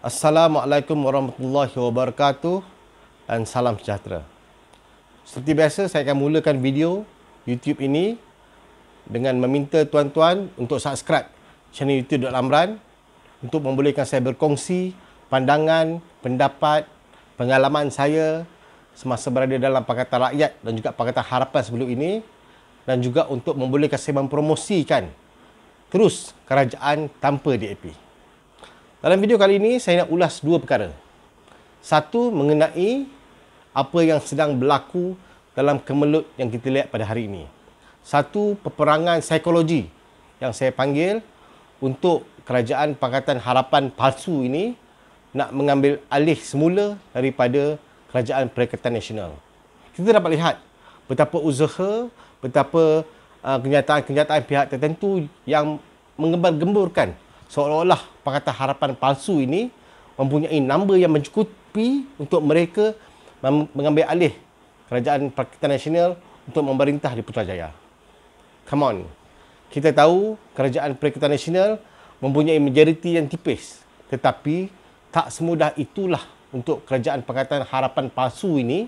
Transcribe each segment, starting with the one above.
Assalamualaikum warahmatullahi wabarakatuh dan salam sejahtera. Seperti biasa, saya akan mulakan video YouTube ini dengan meminta tuan-tuan untuk subscribe channel YouTube Dr. Amran untuk membolehkan saya berkongsi pandangan, pendapat, pengalaman saya semasa berada dalam Pakatan Rakyat dan juga Pakatan Harapan sebelum ini, dan juga untuk membolehkan saya mempromosikan terus kerajaan tanpa DAP. Dalam video kali ini, saya nak ulas dua perkara. Satu, mengenai apa yang sedang berlaku dalam kemelut yang kita lihat pada hari ini. Satu, peperangan psikologi yang saya panggil untuk kerajaan Pakatan Harapan palsu ini nak mengambil alih semula daripada kerajaan Perikatan Nasional. Kita dapat lihat betapa usaha, betapa kenyataan-kenyataan pihak tertentu yang menggembar-gemburkan seolah-olah Pakatan Harapan palsu ini mempunyai number yang mencukupi untuk mereka mengambil alih kerajaan Pakatan Nasional untuk memerintah di Putrajaya. Come on. Kita tahu kerajaan Perikatan Nasional mempunyai majoriti yang tipis. Tetapi tak semudah itulah untuk kerajaan Pakatan Harapan palsu ini,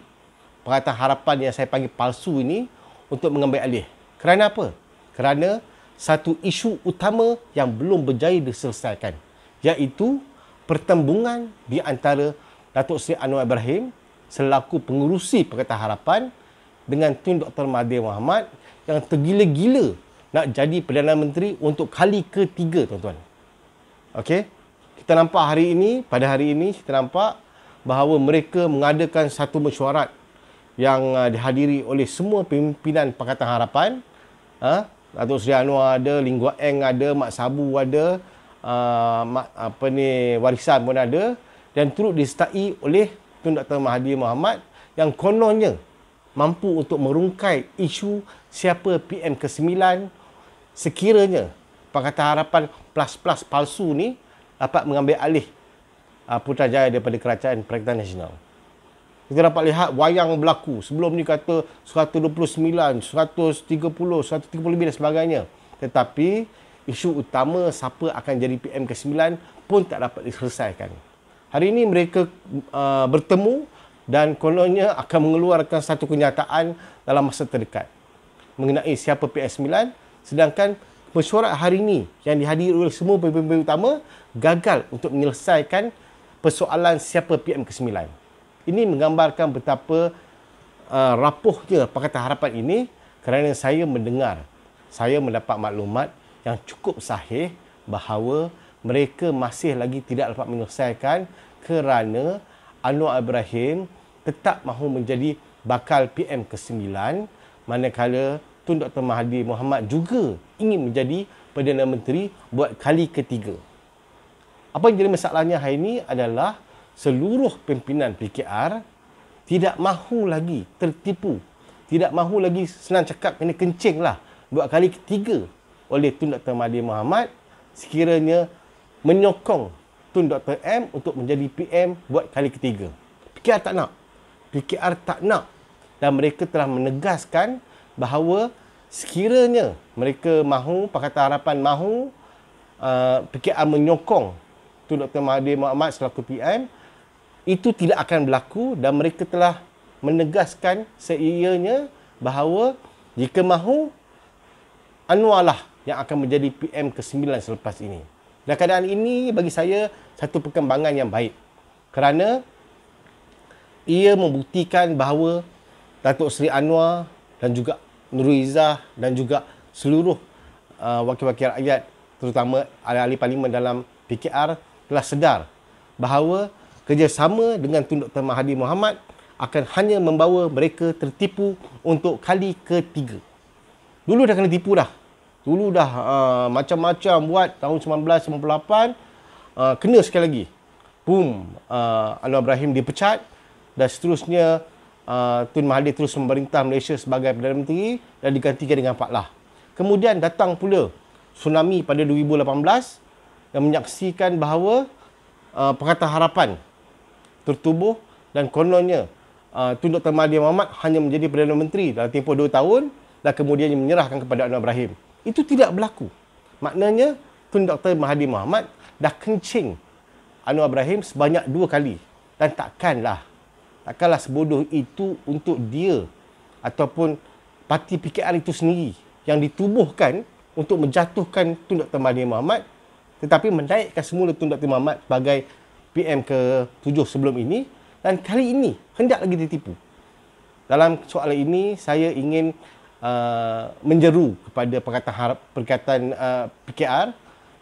Pakatan Harapan yang saya panggil palsu ini, untuk mengambil alih. Kerana apa? Kerana satu isu utama yang belum berjaya diselesaikan, iaitu pertembungan di antara Datuk Seri Anwar Ibrahim selaku pengurusi Pakatan Harapan dengan Tun Dr. Mahathir Mohamad yang tergila-gila nak jadi Perdana Menteri untuk kali ketiga, tuan-tuan. Okey? Kita nampak pada hari ini kita nampak bahawa mereka mengadakan satu mesyuarat yang dihadiri oleh semua pimpinan Pakatan Harapan. Datuk Seri Anwar ada, Lim Guat Eng ada, Mak Sabu ada, Warisan pun ada, dan turut disertai oleh Tun Dr. Mahathir Mohamad yang kononnya mampu untuk merungkai isu siapa PM ke-9 sekiranya Pakatan Harapan plus palsu ni dapat mengambil alih Putrajaya daripada kerajaan Perikatan Nasional. Kita dapat lihat wayang berlaku. Sebelum ni kata 129, 130, 130 lebih dan sebagainya. Tetapi isu utama siapa akan jadi PM ke-9 pun tak dapat diselesaikan. Hari ini mereka bertemu dan kononnya akan mengeluarkan satu kenyataan dalam masa terdekat mengenai siapa PM9, sedangkan mesyuarat hari ini yang dihadiri oleh semua pemimpin utama gagal untuk menyelesaikan persoalan siapa PM ke-9. Ini menggambarkan betapa rapuhnya Pakatan Harapan ini kerana saya mendapat maklumat yang cukup sahih bahawa mereka masih lagi tidak dapat menyelesaikan kerana Anwar Ibrahim tetap mahu menjadi bakal PM ke-9, manakala Tun Dr. Mahathir Mohamad juga ingin menjadi Perdana Menteri buat kali ketiga. Apa yang jadi masalahnya hari ini adalah seluruh pimpinan PKR tidak mahu lagi tertipu, tidak mahu lagi, senang cakap, kena kencing lah buat kali ketiga oleh Tun Dr. Mahathir Mohamad sekiranya menyokong Tun Dr. M untuk menjadi PM buat kali ketiga. PKR tak nak dan mereka telah menegaskan bahawa sekiranya mereka mahu, Pakatan Harapan mahu PKR menyokong Tun Dr. Mahathir Mohamad selaku PM, itu tidak akan berlaku, dan mereka telah menegaskan seianya bahawa jika mahu, Anwar lah yang akan menjadi PM ke-9 selepas ini. Dan keadaan ini bagi saya satu perkembangan yang baik kerana ia membuktikan bahawa Datuk Seri Anwar dan juga Nurul Izzah dan juga seluruh wakil-wakil rakyat, terutama ahli-ahli parlimen dalam PKR, telah sedar bahawa kerjasama dengan Tun Dr. Mahathir Mohamad akan hanya membawa mereka tertipu untuk kali ketiga. Dulu dah kena tipu dah. Dulu dah macam-macam buat tahun 1998, kena sekali lagi. Boom, Anwar Ibrahim dipecat dan seterusnya Tun Mahathir terus memerintah Malaysia sebagai Perdana Menteri dan digantikan dengan Pak Lah. Kemudian datang pula tsunami pada 2018 yang menyaksikan bahawa Pakatan Harapan tertubuh dan kononnya Tun Dr. Mahathir Mohamad hanya menjadi Perdana Menteri dalam tempoh 2 tahun dan kemudian menyerahkan kepada Anwar Ibrahim. Itu tidak berlaku. Maknanya Tun Dr. Mahathir Mohamad dah kencing Anwar Ibrahim sebanyak 2 kali. Dan takkanlah sebodoh itu untuk dia ataupun parti PKR itu sendiri yang ditubuhkan untuk menjatuhkan Tun Dr. Mahathir Mohamad, tetapi menaikkan semula Tun Dr. Mohamad sebagai PM ke-7 sebelum ini, dan kali ini hendak lagi ditipu. Dalam soalan ini, saya ingin menjeru kepada Perikatan PKR,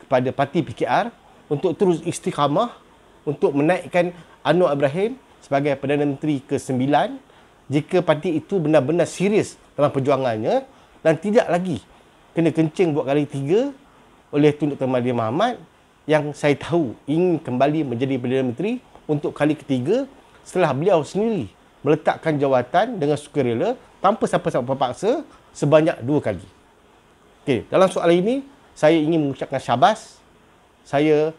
kepada parti PKR untuk terus istiqamah untuk menaikkan Anwar Ibrahim sebagai Perdana Menteri ke-9 jika parti itu benar-benar serius dalam perjuangannya dan tidak lagi kena kencing buat kali 3 oleh Tun Dr. Mahathir Mohamad yang saya tahu ingin kembali menjadi Perdana Menteri untuk kali ketiga setelah beliau sendiri meletakkan jawatan dengan sukarela tanpa siapa-siapa paksa sebanyak 2 kali. Okey, dalam soalan ini saya ingin mengucapkan syabas. Saya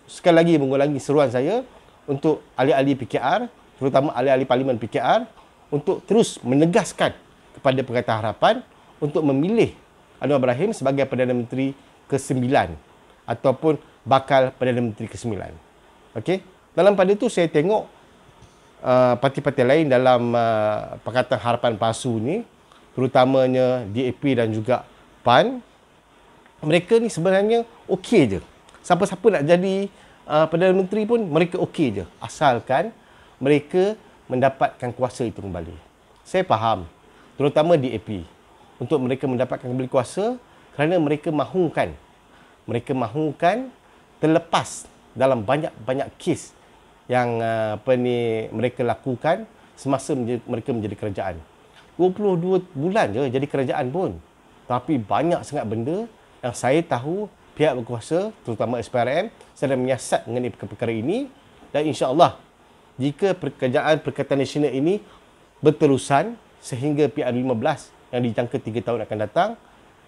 sekali lagi mengulangi seruan saya untuk ahli-ahli PKR, terutama ahli-ahli Parlimen PKR untuk terus menegaskan kepada Pakatan Harapan untuk memilih Anwar Ibrahim sebagai Perdana Menteri ke-9 ataupun bakal Perdana Menteri ke-9. Okey, dalam pada itu saya tengok parti-parti lain dalam Pakatan Harapan palsu ni, terutamanya DAP dan juga PAN, mereka ni sebenarnya okey je. Siapa-siapa nak jadi Perdana Menteri pun mereka okey je, asalkan mereka mendapatkan kuasa itu kembali. Saya faham, terutama DAP, untuk mereka mendapatkan kembali kuasa kerana mereka mahukan terlepas dalam banyak-banyak kes yang mereka lakukan semasa mereka menjadi kerajaan. 22 bulan je jadi kerajaan pun. Tapi banyak sangat benda yang saya tahu pihak berkuasa, terutama SPRM, sedang menyiasat mengenai perkara ini. Dan insya-Allah, jika kerajaan Perikatan Nasional ini berterusan sehingga PR15 yang dijangka 3 tahun akan datang,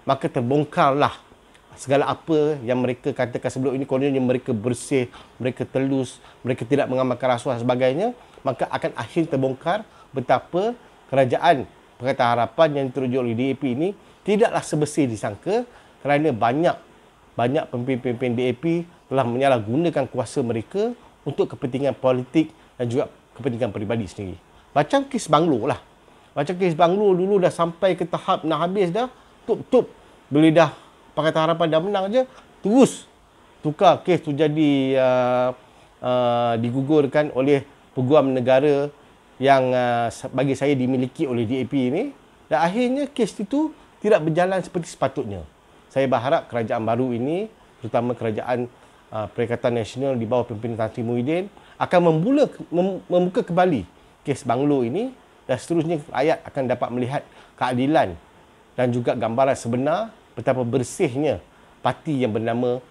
maka terbongkarlah segala apa yang mereka katakan sebelum ini, kononnya mereka bersih, mereka telus, mereka tidak mengamalkan rasuah dan sebagainya, maka akan akhir terbongkar betapa kerajaan Pakatan Harapan yang diterujuk oleh DAP ini tidaklah sebersih disangka kerana banyak pemimpin-pemimpin DAP telah menyalahgunakan kuasa mereka untuk kepentingan politik dan juga kepentingan peribadi sendiri. Macam kes Banglo lah. Macam kes Banglo dulu dah sampai ke tahap nak habis dah, tup-tup bila dah Pakatan Harapan dah menang je, terus tukar kes tu jadi digugurkan oleh peguam negara yang bagi saya dimiliki oleh DAP ini, dan akhirnya kes itu tidak berjalan seperti sepatutnya. Saya berharap kerajaan baru ini, terutama kerajaan Perikatan Nasional di bawah pimpinan Tan Sri Muhyiddin, akan membuka kembali kes Banglo ini, dan seterusnya rakyat akan dapat melihat keadilan dan juga gambaran sebenar betapa bersihnya parti yang bernama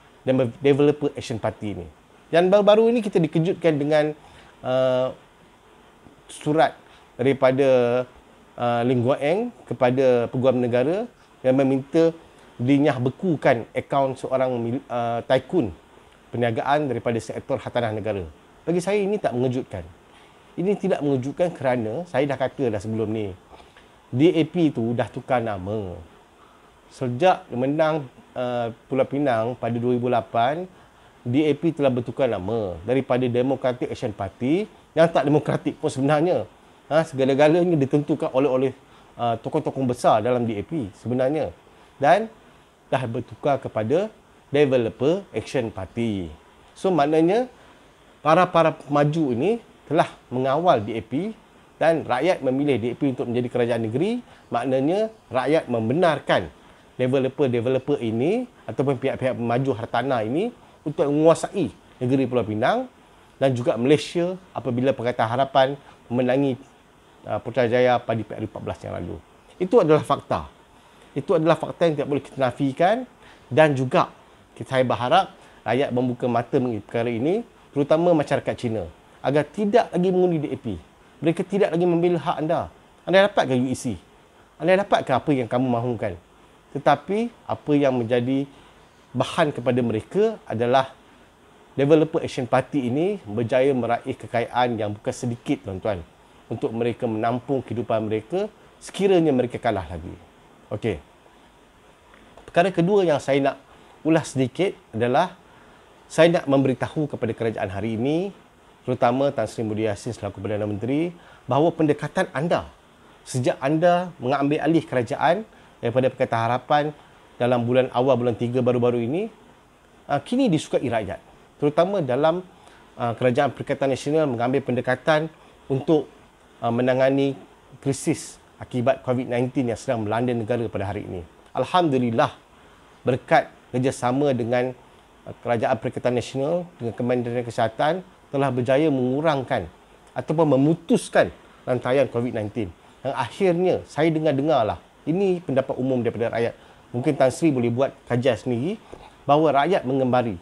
Developer Action Party ini. Dan baru-baru ini kita dikejutkan dengan surat daripada Lim Guang Eng kepada Peguam Negara yang meminta dinyah bekukan akaun seorang tycoon perniagaan daripada sektor hartanah negara. Bagi saya ini tak mengejutkan. Ini tidak mengejutkan kerana saya dah kata dah sebelum ni, DAP tu dah tukar nama. Sejak menang Pulau Pinang pada 2008, DAP telah bertukar nama daripada Democratic Action Party yang tak demokratik pun sebenarnya. Segala-galanya ditentukan oleh tokoh-tokoh besar dalam DAP sebenarnya. Dan dah bertukar kepada Developer Action Party. So maknanya para pemaju ini telah mengawal DAP dan rakyat memilih DAP untuk menjadi kerajaan negeri. Maknanya rakyat membenarkan developer ini ataupun pihak-pihak pemaju hartanah ini untuk menguasai negeri Pulau Pinang dan juga Malaysia apabila Pakatan Harapan memenangi Putrajaya pada PR14 yang lalu. Itu adalah fakta. Itu adalah fakta yang tidak boleh kita nafikan, dan juga saya berharap rakyat membuka mata mengenai perkara ini, terutama masyarakat Cina, agar tidak lagi mengundi DAP. Mereka tidak lagi membela hak anda. Anda dapatkan UEC. Anda dapatkan apa yang kamu mahukan. Tetapi apa yang menjadi bahan kepada mereka adalah Developer Action Party ini berjaya meraih kekayaan yang bukan sedikit, tuan-tuan, untuk mereka menampung kehidupan mereka sekiranya mereka kalah lagi. Okey. Perkara kedua yang saya nak ulas sedikit adalah Saya nak memberitahu kepada kerajaan hari ini, terutama Tan Sri Muhyiddin Yassin selaku Perdana Menteri, bahawa pendekatan anda sejak anda mengambil alih kerajaan daripada Pakatan Harapan dalam bulan 3 baru-baru ini, kini disukai rakyat. Terutama dalam Kerajaan Perikatan Nasional mengambil pendekatan untuk menangani krisis akibat COVID-19 yang sedang melanda negara pada hari ini. Alhamdulillah, berkat kerjasama dengan Kerajaan Perikatan Nasional dengan Kementerian Kesihatan telah berjaya mengurangkan ataupun memutuskan rantaian COVID-19. Yang akhirnya saya dengar-dengarlah, ini pendapat umum daripada rakyat. Mungkin Tan Sri boleh buat kajian sendiri bahawa rakyat menggemari.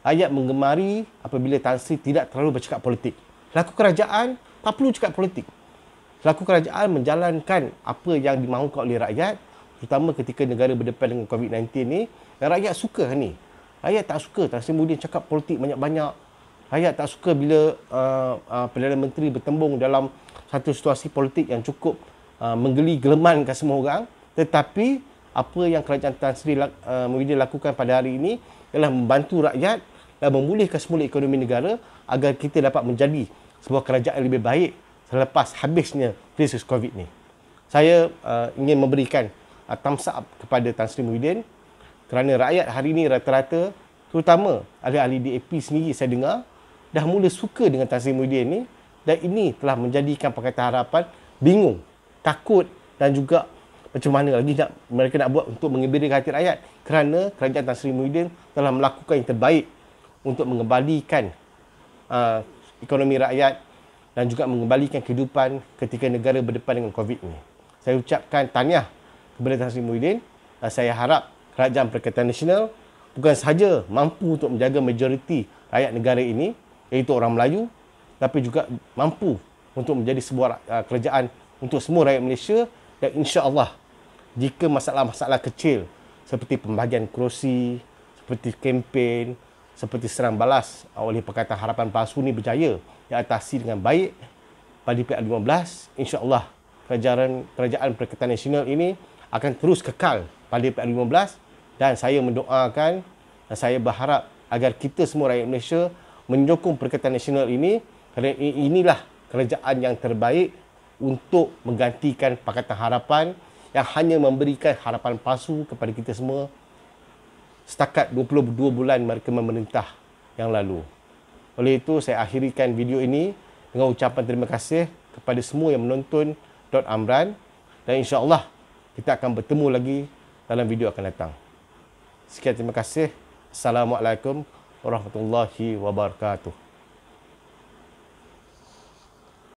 Rakyat menggemari apabila Tan Sri tidak terlalu bercakap politik. Selaku kerajaan, tak perlu cakap politik. Selaku kerajaan menjalankan apa yang dimahukan oleh rakyat, terutama ketika negara berdepan dengan COVID-19 ni, dan rakyat suka ni. Rakyat tak suka Tan Sri Muhyiddin cakap politik banyak-banyak. Rakyat tak suka bila Perdana Menteri bertembung dalam satu situasi politik yang cukup menggeli gelemankan semua orang. Tetapi apa yang kerajaan Tan Sri Muhyiddin lakukan pada hari ini ialah membantu rakyat dan memulihkan semula ekonomi negara agar kita dapat menjadi sebuah kerajaan yang lebih baik selepas habisnya krisis COVID ni. Saya ingin memberikan thumbs up kepada Tan Sri Muhyiddin kerana rakyat hari ini rata-rata, terutama ahli-ahli DAP sendiri saya dengar, dah mula suka dengan Tan Sri Muhyiddin ni, dan ini telah menjadikan Pakatan Harapan bingung, takut dan juga macam mana lagi mereka nak buat untuk mengembirakan hati rakyat, kerana kerajaan Tan Sri Muhyiddin telah melakukan yang terbaik untuk mengembalikan ekonomi rakyat dan juga mengembalikan kehidupan ketika negara berdepan dengan COVID ini. Saya ucapkan tahniah kepada Tan Sri Muhyiddin dan saya harap Kerajaan Perikatan Nasional bukan sahaja mampu untuk menjaga majoriti rakyat negara ini, iaitu orang Melayu, tapi juga mampu untuk menjadi sebuah kerajaan untuk semua rakyat Malaysia. Dan insya-Allah, jika masalah-masalah kecil seperti pembahagian kerusi, seperti kempen, seperti serang balas oleh Pakatan Harapan palsu ini berjaya diatasi dengan baik pada PL15, insya-Allah kerajaan Perikatan Nasional ini akan terus kekal pada PL15, dan saya mendoakan dan saya berharap agar kita semua rakyat Malaysia menyokong Perikatan Nasional ini, kerana inilah kerajaan yang terbaik untuk menggantikan Pakatan Harapan yang hanya memberikan harapan palsu kepada kita semua setakat 22 bulan mereka memerintah yang lalu. Oleh itu, saya akhirikan video ini dengan ucapan terima kasih kepada semua yang menonton Amran, dan insya-Allah kita akan bertemu lagi dalam video akan datang. Sekian, terima kasih. Assalamualaikum warahmatullahi wabarakatuh.